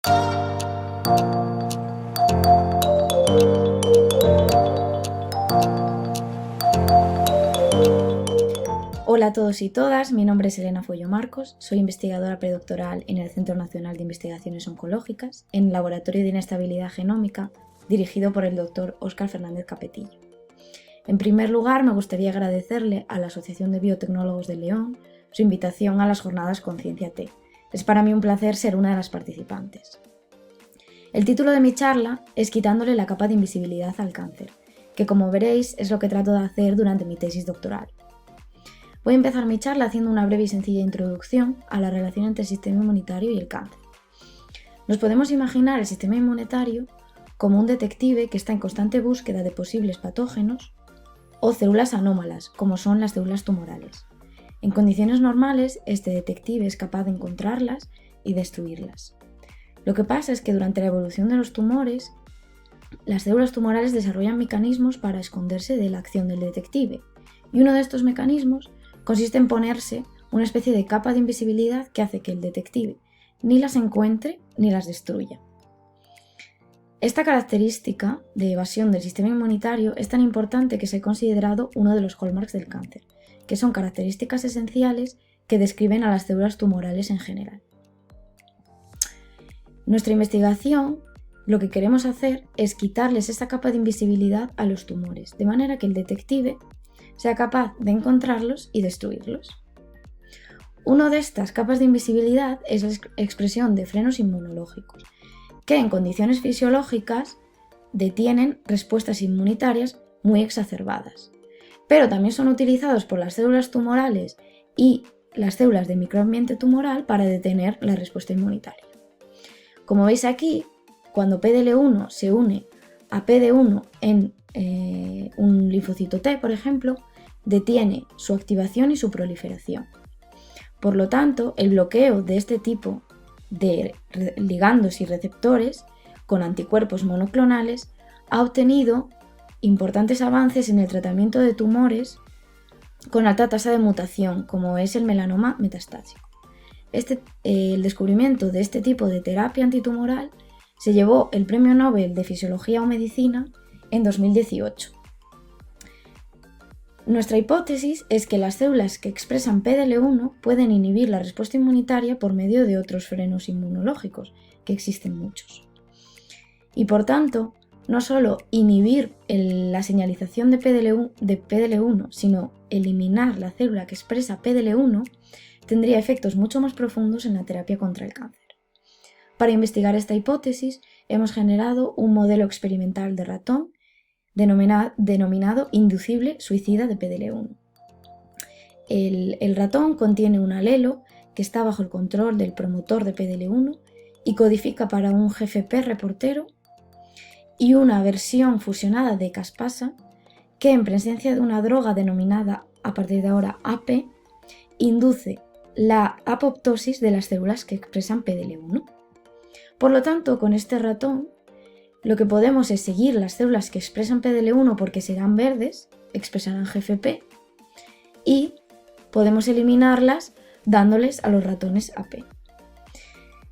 Hola a todos y todas, mi nombre es Elena Follo Marcos, soy investigadora predoctoral en el Centro Nacional de Investigaciones Oncológicas, en el Laboratorio de Inestabilidad Genómica, dirigido por el Dr. Óscar Fernández Capetillo. En primer lugar, me gustaría agradecerle a la Asociación de Biotecnólogos de León su invitación a las jornadas Conciencia T. Es para mí un placer ser una de las participantes. El título de mi charla es Quitándole la capa de invisibilidad al cáncer, que como veréis es lo que trato de hacer durante mi tesis doctoral. Voy a empezar mi charla haciendo una breve y sencilla introducción a la relación entre el sistema inmunitario y el cáncer. Nos podemos imaginar el sistema inmunitario como un detective que está en constante búsqueda de posibles patógenos o células anómalas, como son las células tumorales. En condiciones normales, este detective es capaz de encontrarlas y destruirlas. Lo que pasa es que durante la evolución de los tumores, las células tumorales desarrollan mecanismos para esconderse de la acción del detective, y uno de estos mecanismos consiste en ponerse una especie de capa de invisibilidad que hace que el detective ni las encuentre ni las destruya. Esta característica de evasión del sistema inmunitario es tan importante que se ha considerado uno de los hallmarks del cáncer, que son características esenciales que describen a las células tumorales en general. Nuestra investigación, lo que queremos hacer es quitarles esta capa de invisibilidad a los tumores, de manera que el detective sea capaz de encontrarlos y destruirlos. Una de estas capas de invisibilidad es la expresión de frenos inmunológicos, que en condiciones fisiológicas detienen respuestas inmunitarias muy exacerbadas, pero también son utilizados por las células tumorales y las células de microambiente tumoral para detener la respuesta inmunitaria. Como veis aquí, cuando PDL1 se une a PD1 en un linfocito T, por ejemplo, detiene su activación y su proliferación. Por lo tanto, el bloqueo de este tipo de ligandos y receptores con anticuerpos monoclonales ha obtenido importantes avances en el tratamiento de tumores con alta tasa de mutación, como es el melanoma metastásico. El descubrimiento de este tipo de terapia antitumoral se llevó el Premio Nobel de Fisiología o Medicina en 2018. Nuestra hipótesis es que las células que expresan PDL1 pueden inhibir la respuesta inmunitaria por medio de otros frenos inmunológicos, que existen muchos. Y por tanto, no solo inhibir la señalización de PDL1, sino eliminar la célula que expresa PDL1, tendría efectos mucho más profundos en la terapia contra el cáncer. Para investigar esta hipótesis, hemos generado un modelo experimental de ratón denominado inducible suicida de PDL1. El ratón contiene un alelo que está bajo el control del promotor de PDL1 y codifica para un GFP reportero y una versión fusionada de caspasa que, en presencia de una droga denominada a partir de ahora AP, induce la apoptosis de las células que expresan PDL1. Por lo tanto, con este ratón, lo que podemos es seguir las células que expresan PDL1 porque serán verdes, expresarán GFP, y podemos eliminarlas dándoles a los ratones AP.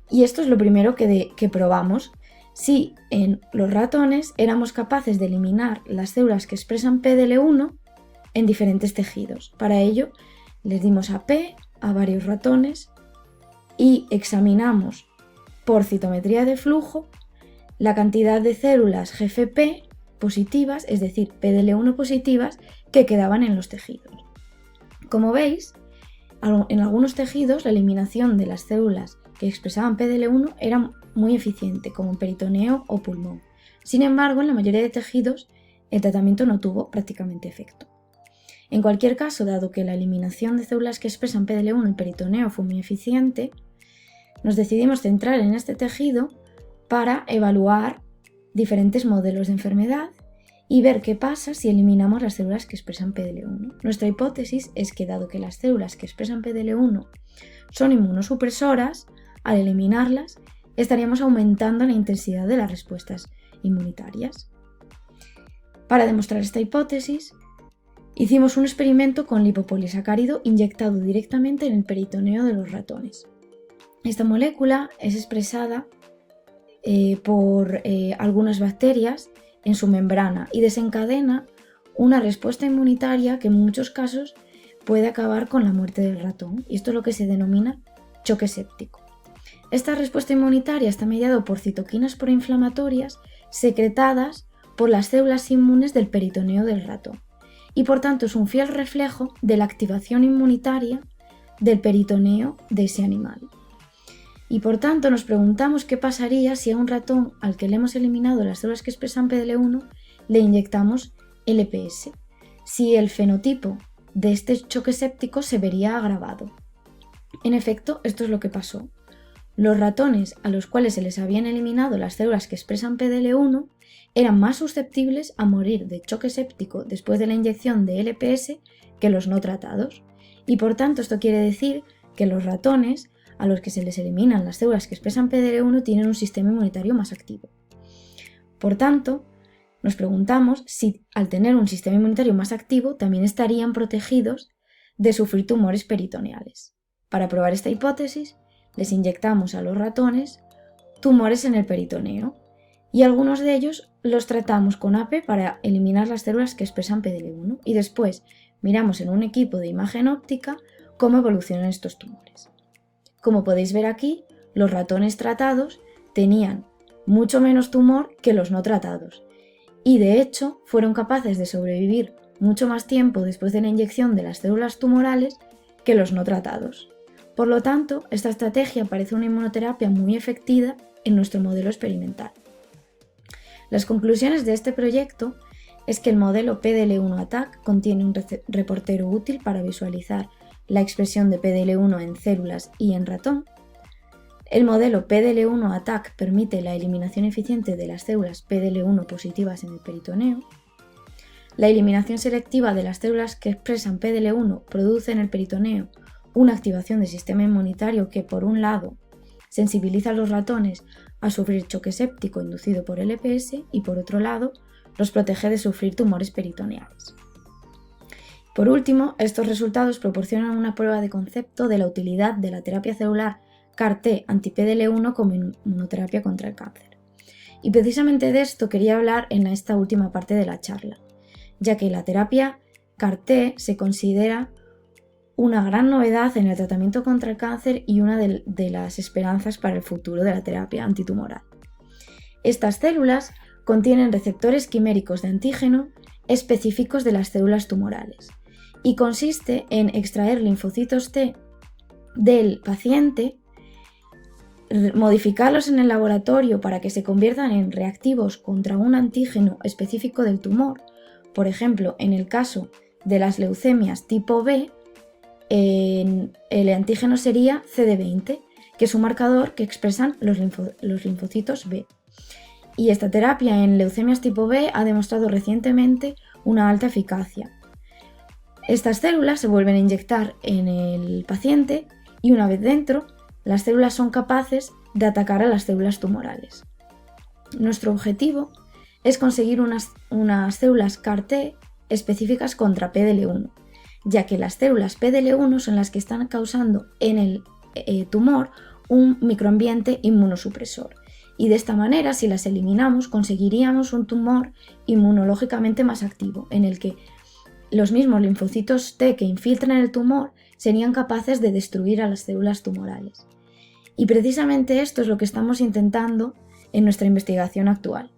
Y esto es lo primero que probamos, si en los ratones éramos capaces de eliminar las células que expresan PDL1 en diferentes tejidos. Para ello, les dimos AP a varios ratones y examinamos por citometría de flujo la cantidad de células GFP positivas, es decir, PDL1 positivas, que quedaban en los tejidos. Como veis, en algunos tejidos la eliminación de las células que expresaban PDL1 era muy eficiente, como en peritoneo o pulmón. Sin embargo, en la mayoría de tejidos el tratamiento no tuvo prácticamente efecto. En cualquier caso, dado que la eliminación de células que expresan PDL1 en peritoneo fue muy eficiente, nos decidimos centrar en este tejido para evaluar diferentes modelos de enfermedad y ver qué pasa si eliminamos las células que expresan PDL1. Nuestra hipótesis es que, dado que las células que expresan PDL1 son inmunosupresoras, al eliminarlas estaríamos aumentando la intensidad de las respuestas inmunitarias. Para demostrar esta hipótesis, hicimos un experimento con lipopolisacárido inyectado directamente en el peritoneo de los ratones. Esta molécula es expresada por algunas bacterias en su membrana y desencadena una respuesta inmunitaria que en muchos casos puede acabar con la muerte del ratón, y esto es lo que se denomina choque séptico. Esta respuesta inmunitaria está mediada por citoquinas proinflamatorias secretadas por las células inmunes del peritoneo del ratón, y por tanto es un fiel reflejo de la activación inmunitaria del peritoneo de ese animal. Y por tanto nos preguntamos qué pasaría si a un ratón al que le hemos eliminado las células que expresan PDL1 le inyectamos LPS, si el fenotipo de este choque séptico se vería agravado. En efecto, esto es lo que pasó. Los ratones a los cuales se les habían eliminado las células que expresan PDL1 eran más susceptibles a morir de choque séptico después de la inyección de LPS que los no tratados, y por tanto esto quiere decir que los ratones a los que se les eliminan las células que expresan PDL1 tienen un sistema inmunitario más activo. Por tanto, nos preguntamos si al tener un sistema inmunitario más activo también estarían protegidos de sufrir tumores peritoneales. Para probar esta hipótesis, les inyectamos a los ratones tumores en el peritoneo y algunos de ellos los tratamos con APE para eliminar las células que expresan PDL1 y después miramos en un equipo de imagen óptica cómo evolucionan estos tumores. Como podéis ver aquí, los ratones tratados tenían mucho menos tumor que los no tratados y de hecho fueron capaces de sobrevivir mucho más tiempo después de la inyección de las células tumorales que los no tratados. Por lo tanto, esta estrategia parece una inmunoterapia muy efectiva en nuestro modelo experimental. Las conclusiones de este proyecto es que el modelo PDL1-ATAC contiene un reportero útil para visualizar la expresión de PDL1 en células y en ratón. El modelo PDL1-ATAC permite la eliminación eficiente de las células PDL1 positivas en el peritoneo. La eliminación selectiva de las células que expresan PDL1 produce en el peritoneo una activación del sistema inmunitario que, por un lado, sensibiliza a los ratones a sufrir choque séptico inducido por LPS y, por otro lado, los protege de sufrir tumores peritoneales. Por último, estos resultados proporcionan una prueba de concepto de la utilidad de la terapia celular CAR-T anti-PDL1 como inmunoterapia contra el cáncer. Y precisamente de esto quería hablar en esta última parte de la charla, ya que la terapia CAR-T se considera una gran novedad en el tratamiento contra el cáncer y una de las esperanzas para el futuro de la terapia antitumoral. Estas células contienen receptores quiméricos de antígeno específicos de las células tumorales y consiste en extraer linfocitos T del paciente, modificarlos en el laboratorio para que se conviertan en reactivos contra un antígeno específico del tumor. Por ejemplo, en el caso de las leucemias tipo B, el antígeno sería CD20, que es un marcador que expresan los linfocitos B. Y esta terapia en leucemias tipo B ha demostrado recientemente una alta eficacia. Estas células se vuelven a inyectar en el paciente y una vez dentro, las células son capaces de atacar a las células tumorales. Nuestro objetivo es conseguir unas células CAR-T específicas contra PDL1, ya que las células PDL1 son las que están causando en el tumor un microambiente inmunosupresor. Y de esta manera, si las eliminamos, conseguiríamos un tumor inmunológicamente más activo, en el que los mismos linfocitos T que infiltran el tumor serían capaces de destruir a las células tumorales. Y precisamente esto es lo que estamos intentando en nuestra investigación actual.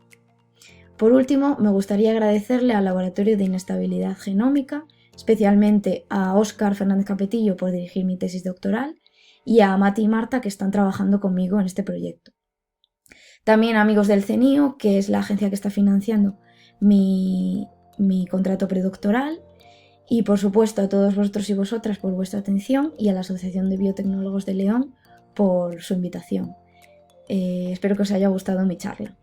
Por último, me gustaría agradecerle al Laboratorio de Inestabilidad Genómica, especialmente a Óscar Fernández Capetillo por dirigir mi tesis doctoral y a Mati y Marta que están trabajando conmigo en este proyecto. También a amigos del CENIO, que es la agencia que está financiando mi contrato predoctoral, y por supuesto a todos vosotros y vosotras por vuestra atención y a la Asociación de Biotecnólogos de León por su invitación. Espero que os haya gustado mi charla.